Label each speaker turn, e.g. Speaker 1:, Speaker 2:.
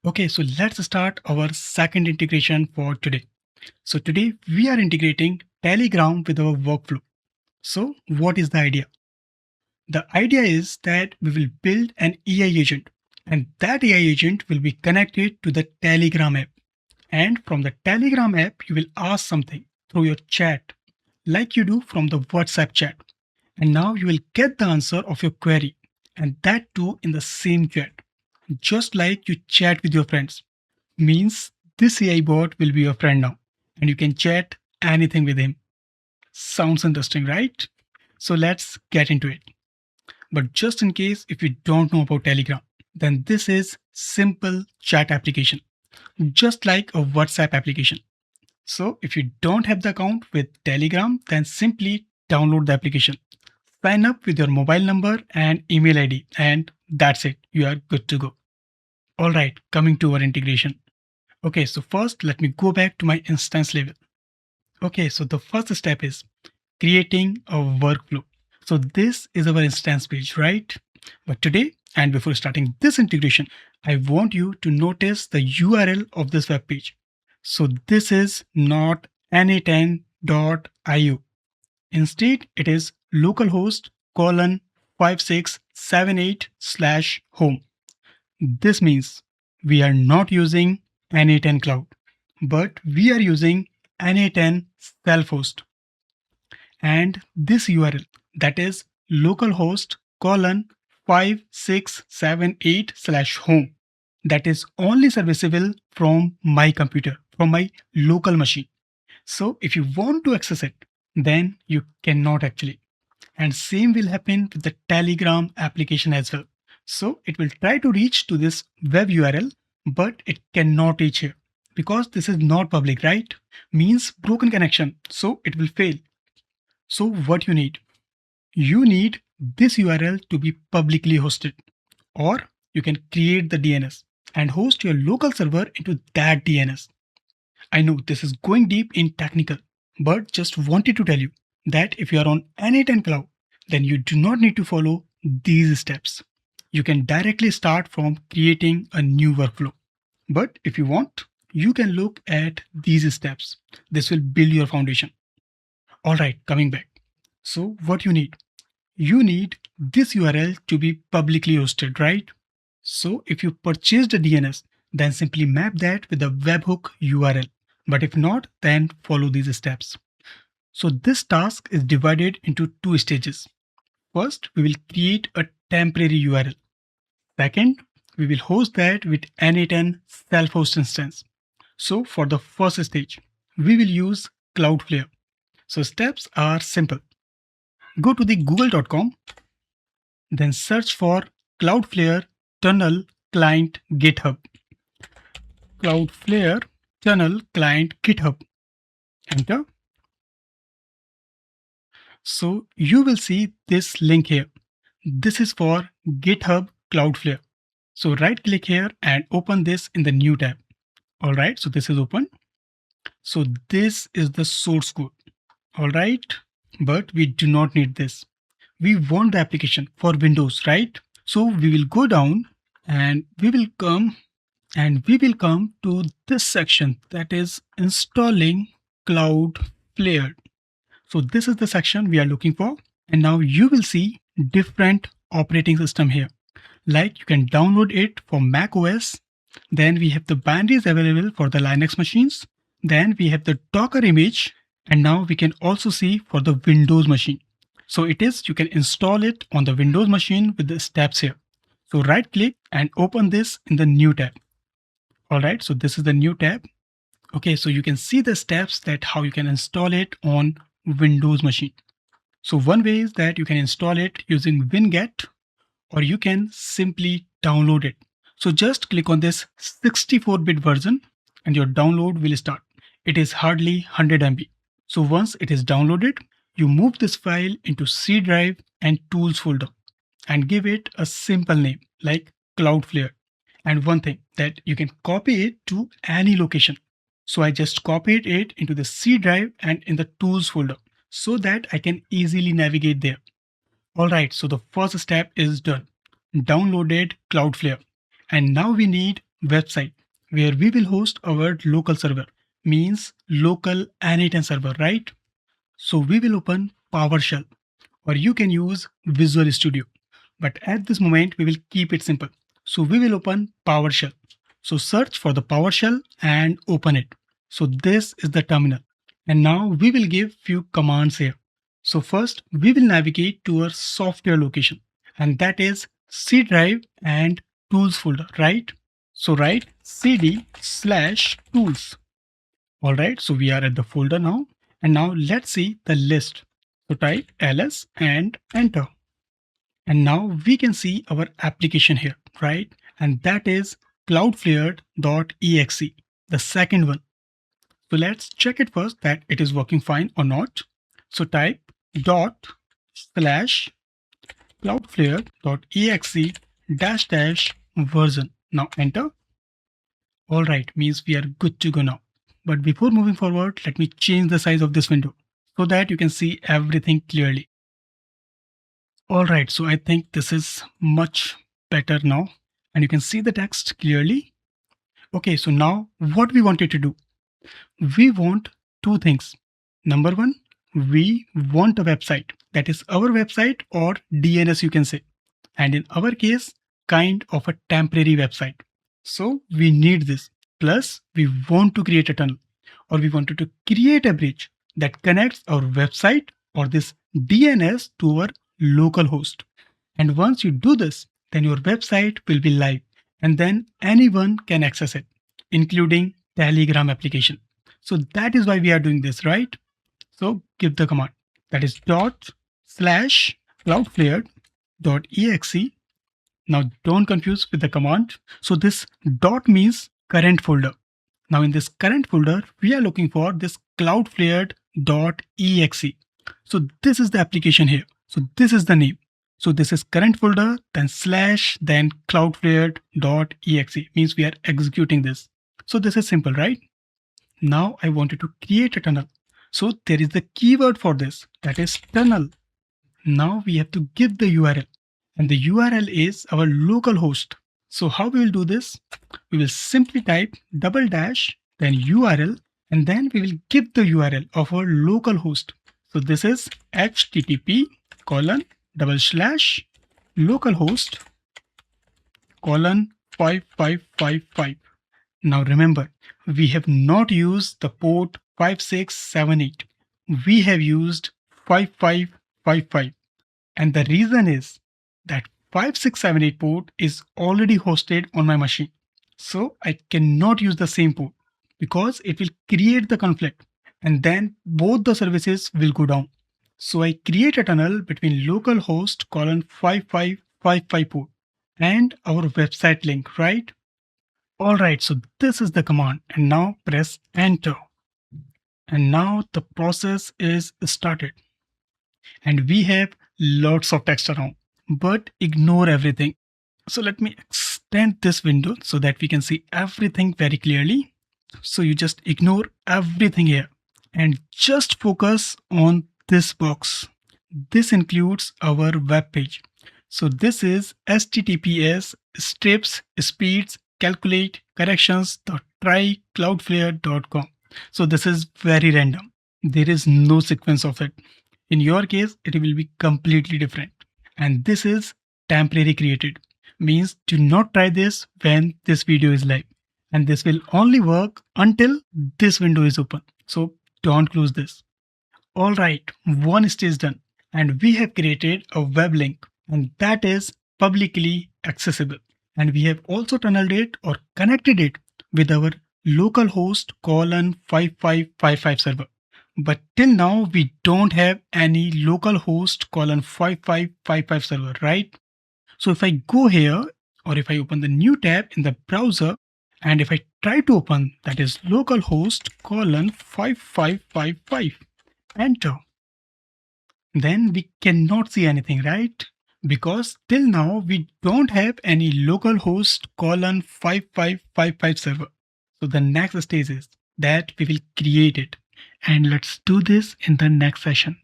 Speaker 1: Okay, so let's start our second integration for today. So today we are integrating Telegram with our workflow. So what is the idea? The idea is that we will build an AI agent, and that AI agent will be connected to the Telegram app. And from the Telegram app, you will ask something through your chat, like you do from the WhatsApp chat. And now you will get the answer of your query, and that too in the same chat, just like you chat with your friends. Means this AI bot will be your friend now, and you can chat anything with him. Sounds interesting, right? So let's get into it. But just in case if you don't know about Telegram, then this is simple chat application, just like a WhatsApp application. So if you don't have the account with Telegram, then simply download the application. Sign up with your mobile number and email ID, and that's it. You are good to go. All right, coming to our integration. Okay, so first let me go back to my instance level. Okay, so the first step is creating a workflow. So this is our instance page, right? But today, and before starting this integration, I want you to notice the URL of this web page. So this is not n8n.io. Instead, it is localhost colon 5678 slash home. This means we are not using n8n cloud, but we are using n8n selfhost. And this URL, that is localhost colon 5678 slash home, that is only serviceable from my computer, from my local machine. So if you want to access it, then you cannot actually. And same will happen with the Telegram application as well. So it will try to reach to this web URL, but it cannot reach here because this is not public, right? Means broken connection. So it will fail. So what you need? You need this URL to be publicly hosted, or you can create the DNS and host your local server into that DNS. I know this is going deep in technical, but just wanted to tell you that if you are on n8n cloud, then you do not need to follow these steps. You can directly start from creating a new workflow. But if you want, you can look at these steps. This will build your foundation. All right, coming back. So what you need? You need this URL to be publicly hosted, right? So if you purchased a DNS, then simply map that with the webhook URL. But if not, then follow these steps. So this task is divided into two stages. First, we will create a temporary URL. Second, we will host that with n8n self-host instance. So for the first stage, we will use Cloudflare. So steps are simple. Go to the google.com, then search for Cloudflare Tunnel Client GitHub. Cloudflare Tunnel Client GitHub. Enter. So you will see this link here. This is for GitHub Cloudflare. So right click here and open this in the new tab. All right, so this is open. So this is the source code. All right, but we do not need this. We want the application for Windows, right? So we will go down and we will come to this section, that is installing Cloudflared. So this is the section we are looking for. And now you will see different operating system here. Like you can download it for Mac OS. Then we have the binaries available for the Linux machines. Then we have the Docker image. And now we can also see for the Windows machine. So it is, you can install it on the Windows machine with the steps here. So right click and open this in the new tab. All right, so this is the new tab. Okay, so you can see the steps that how you can install it on Windows machine. So one way is that you can install it using winget, or you can simply download it. So just click on this 64-bit version and your download will start. It is hardly 100 MB. So once it is downloaded, you move this file into C drive and tools folder and give it a simple name like Cloudflare. And one thing that you can copy it to any location. So I just copied it into the C drive and in the tools folder so that I can easily navigate there. All right, so the first step is done. Downloaded Cloudflare. And now we need website where we will host our local server, means local n8n server, right? So we will open PowerShell, or you can use Visual Studio. But at this moment, we will keep it simple. So we will open PowerShell. So search for the PowerShell and open it. So this is the terminal. And now we will give few commands here. So first, we will navigate to our software location, and that is C drive and tools folder, right? So write cd/tools. All right, so we are at the folder now. And now let's see the list. So type ls and enter. And now we can see our application here, right? And that is cloudflared.exe, the second one. So let's check it first that it is working fine or not. So type /cloudflare.exe --version. Now enter. All right, means we are good to go now. But before moving forward, let me change the size of this window so that you can see everything clearly. All right, so I think this is much better now, and you can see the text clearly. Okay, so now what we wanted to do, we want two things. Number one, we want a website, that is our website or DNS you can say. And in our case, kind of a temporary website. So we need this. Plus, we want to create a tunnel, or we wanted to create a bridge that connects our website or this DNS to our local host. And once you do this, then your website will be live, and then anyone can access it, including Telegram application. So that is why we are doing this, right? So give the command, that is ./cloudflared.exe. Now don't confuse with the command. So this dot means current folder. Now in this current folder, we are looking for this cloudflared.exe. So this is the application here. So this is the name. So this is current folder, then / then cloudflared.exe, means we are executing this. So this is simple, right? Now I wanted to create a tunnel. So there is the keyword for this, that is tunnel. Now we have to give the URL, and the URL is our local host. So how we will do this? We will simply type /, then URL, and then we will give the URL of our local host. So this is http://localhost:5555. Now remember, we have not used the port 5678. We have used 5555. And the reason is that 5678 port is already hosted on my machine. So I cannot use the same port because it will create the conflict, and then both the services will go down. So I create a tunnel between localhost :5555 port and our website link, right? All right, so this is the command, and now press enter. And now the process is started. And we have lots of text around, but ignore everything. So let me extend this window so that we can see everything very clearly. So you just ignore everything here and just focus on this box. This includes our web page. So this is https strips speeds calculate corrections.trycloudflare.com. So this is very random. There is no sequence of it. In your case, it will be completely different. And this is temporary created. Means do not try this when this video is live. And this will only work until this window is open. So don't close this. All right, one stage done. And we have created a web link, and that is publicly accessible. And we have also tunneled it or connected it with our localhost :5555 server. But till now, we don't have any localhost :5555 server, right? So if I go here, or if I open the new tab in the browser, and if I try to open that is localhost :5555, enter, then we cannot see anything, right? Because till now we don't have any localhost :5555 server. So the next stage is that we will create it. And let's do this in the next session.